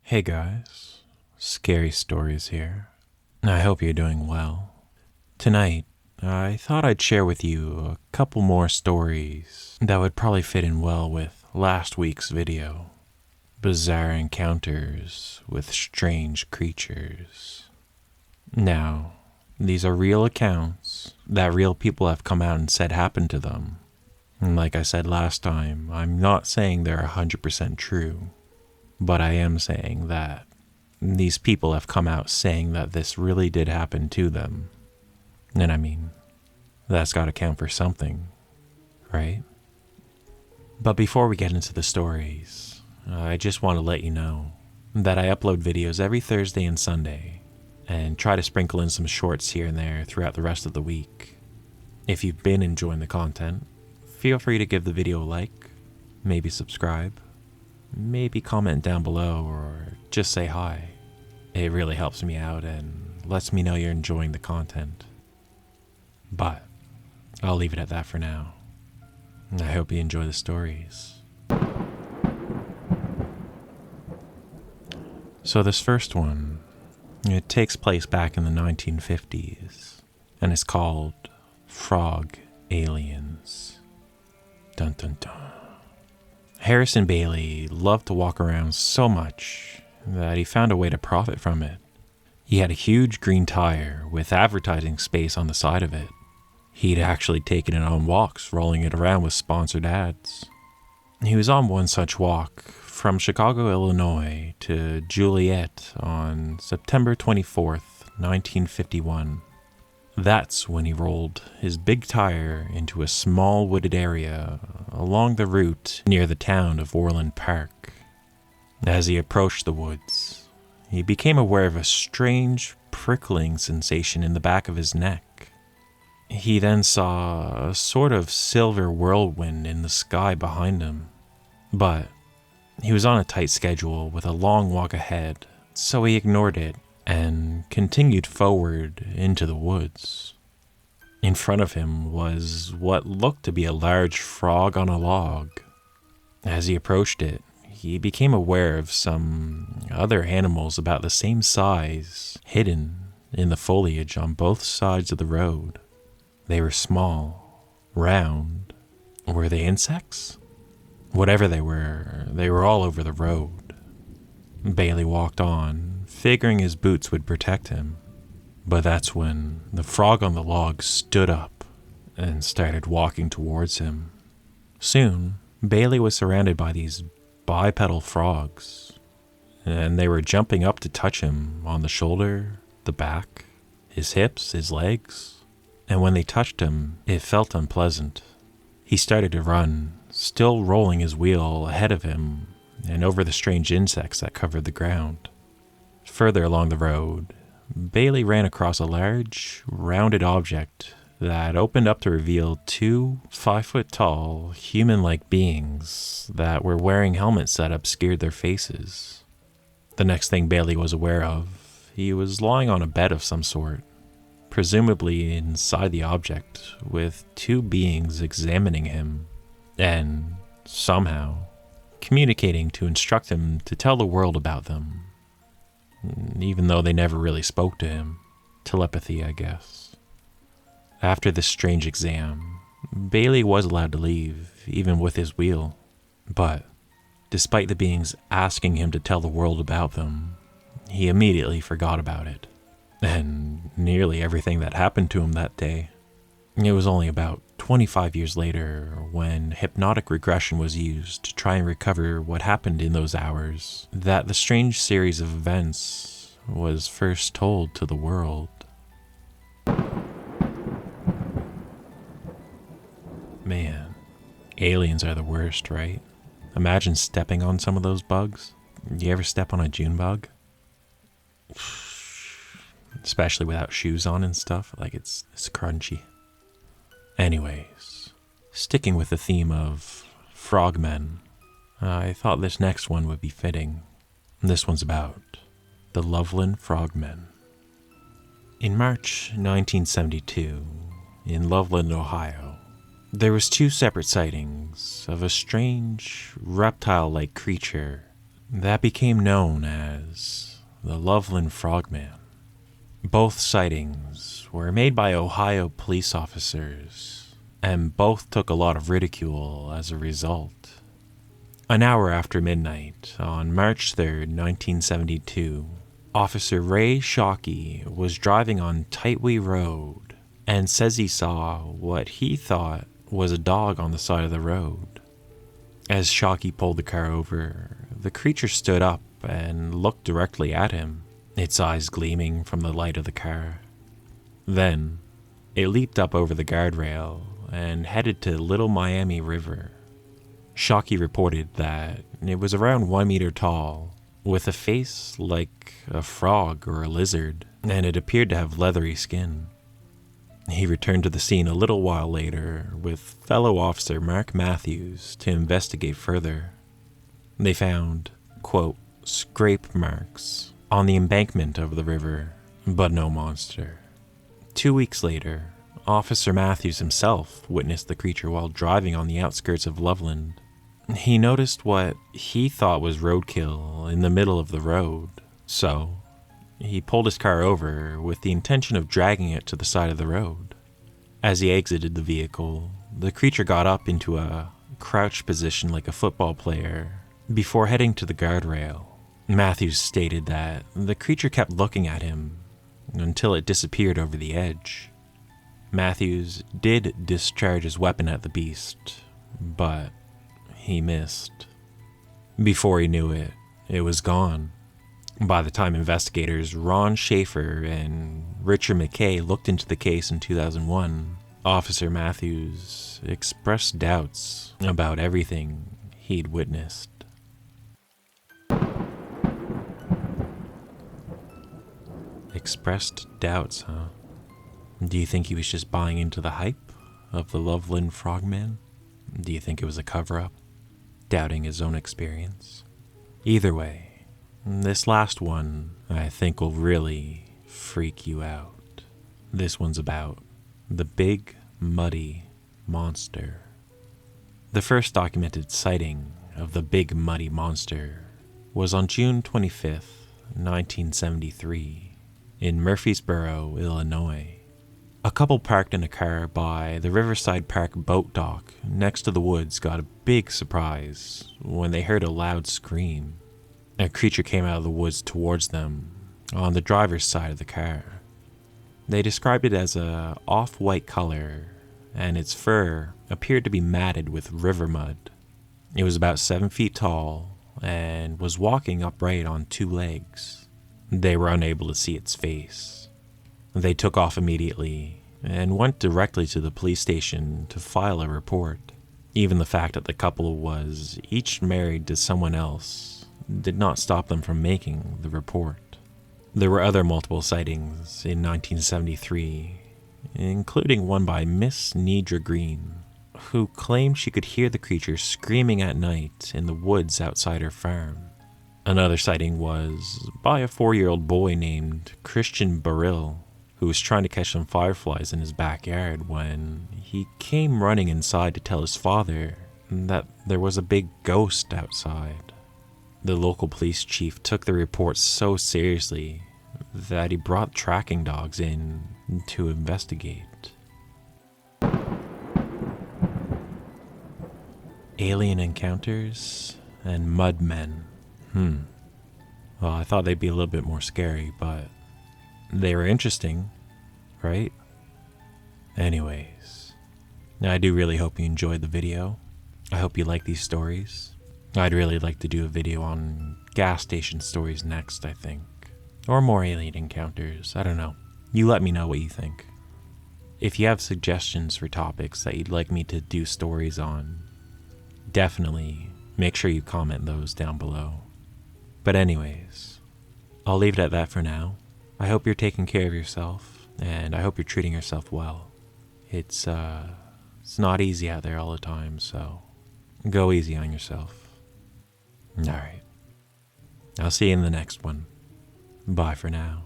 Hey guys, Scary Stories here. I hope you're doing well. Tonight, I thought I'd share with you a couple more stories that would probably fit in well with last week's video. Bizarre encounters with strange creatures. Now, these are real accounts that real people have come out and said happened to them. And like I said last time, I'm not saying they're 100% true. But I am saying that these people have come out saying that this really did happen to them. And I mean, that's got to count for something, right? But before we get into the stories, I just want to let you know that I upload videos every Thursday and Sunday and try to sprinkle in some shorts here and there throughout the rest of the week. If you've been enjoying the content, feel free to give the video a like, maybe subscribe. Maybe comment down below or just say hi. It really helps me out and lets me know you're enjoying the content. But I'll leave it at that for now. I hope you enjoy the stories. So this first one, it takes place back in the 1950s and is called Frogg Aliens. Dun dun dun. Harrison Bailey loved to walk around so much that he found a way to profit from it. He had a huge green tire with advertising space on the side of it. He'd actually taken it on walks, rolling it around with sponsored ads. He was on one such walk from Chicago, Illinois to Joliet on September 24th, 1951. That's when he rolled his big tire into a small wooded area along the route near the town of Orland Park. As he approached the woods, he became aware of a strange prickling sensation in the back of his neck. He then saw a sort of silver whirlwind in the sky behind him. But he was on a tight schedule with a long walk ahead, so he ignored it and continued forward into the woods. In front of him was what looked to be a large frog on a log. As he approached it, he became aware of some other animals about the same size hidden in the foliage on both sides of the road. They were small, round. Were they insects? Whatever they were all over the road. Bailey walked on, figuring his boots would protect him. But that's when the frog on the log stood up and started walking towards him. Soon, Bailey was surrounded by these bipedal frogs, and they were jumping up to touch him on the shoulder, the back, his hips, his legs. And when they touched him, it felt unpleasant. He started to run, still rolling his wheel ahead of him and over the strange insects that covered the ground. Further along the road, Bailey ran across a large, rounded object that opened up to reveal two 5-foot-tall, human-like beings that were wearing helmets that obscured their faces. The next thing Bailey was aware of, he was lying on a bed of some sort, presumably inside the object, with two beings examining him, and somehow communicating to instruct him to tell the world about them. Even though they never really spoke to him. Telepathy, I guess. After this strange exam, Bailey was allowed to leave, even with his wheel. But, despite the beings asking him to tell the world about them, he immediately forgot about it. And nearly everything that happened to him that day. It was only about 25 years later, when hypnotic regression was used to try and recover what happened in those hours, that the strange series of events was first told to the world. Man, aliens are the worst, right? Imagine stepping on some of those bugs. You ever step on a June bug? Especially without shoes on and stuff, like it's crunchy. Anyways, sticking with the theme of frogmen, I thought this next one would be fitting. This one's about the Loveland Frogmen. In March 1972, in Loveland, Ohio, there was two separate sightings of a strange reptile-like creature that became known as the Loveland Frogman. Both sightings were made by Ohio police officers, and both took a lot of ridicule as a result. An hour after midnight, on March 3rd, 1972, Officer Ray Shockey was driving on Tightwee Road and says he saw what he thought was a dog on the side of the road. As Shockey pulled the car over, the creature stood up and looked directly at him, its eyes gleaming from the light of the car. Then, it leaped up over the guardrail and headed to Little Miami River. Shockey reported that it was around 1 meter tall, with a face like a frog or a lizard, and it appeared to have leathery skin. He returned to the scene a little while later with fellow officer Mark Matthews to investigate further. They found, quote, scrape marks on the embankment of the river, but no monster. 2 weeks later, Officer Matthews himself witnessed the creature while driving on the outskirts of Loveland. He noticed what he thought was roadkill in the middle of the road, so he pulled his car over with the intention of dragging it to the side of the road. As he exited the vehicle, the creature got up into a crouched position like a football player before heading to the guardrail. Matthews stated that the creature kept looking at him until it disappeared over the edge. Matthews did discharge his weapon at the beast, but he missed. Before he knew it, it was gone. By the time investigators Ron Schaefer and Richard McKay looked into the case in 2001, Officer Matthews expressed doubts about everything he'd witnessed. Expressed doubts, huh? Do you think he was just buying into the hype of the Loveland Frogman? Do you think it was a cover-up? Doubting his own experience? Either way, this last one I think will really freak you out. This one's about the Big Muddy Monster. The first documented sighting of the Big Muddy Monster was on June 25th, 1973, in Murfreesboro, Illinois. A couple parked in a car by the Riverside Park boat dock next to the woods got a big surprise when they heard a loud scream. A creature came out of the woods towards them on the driver's side of the car. They described it as a off-white color, and its fur appeared to be matted with river mud. It was about 7 feet tall and was walking upright on 2 legs. They were unable to see its face. They took off immediately and went directly to the police station to file a report. Even the fact that the couple was each married to someone else did not stop them from making the report. There were other multiple sightings in 1973, including one by Miss Nedra Green, who claimed she could hear the creature screaming at night in the woods outside her farm. Another sighting was by a 4-year-old boy named Christian Burrill, who was trying to catch some fireflies in his backyard when he came running inside to tell his father that there was a big ghost outside. The local police chief took the report so seriously that he brought tracking dogs in to investigate. Alien encounters and mudmen. Well, I thought they'd be a little bit more scary, but they were interesting, right? Anyways, I do really hope you enjoyed the video. I hope you like these stories. I'd really like to do a video on gas station stories next, I think. Or more alien encounters, I don't know. You let me know what you think. If you have suggestions for topics that you'd like me to do stories on, definitely make sure you comment those down below. But anyways, I'll leave it at that for now. I hope you're taking care of yourself, and I hope you're treating yourself well. It's not easy out there all the time, so go easy on yourself. Alright. I'll see you in the next one. Bye for now.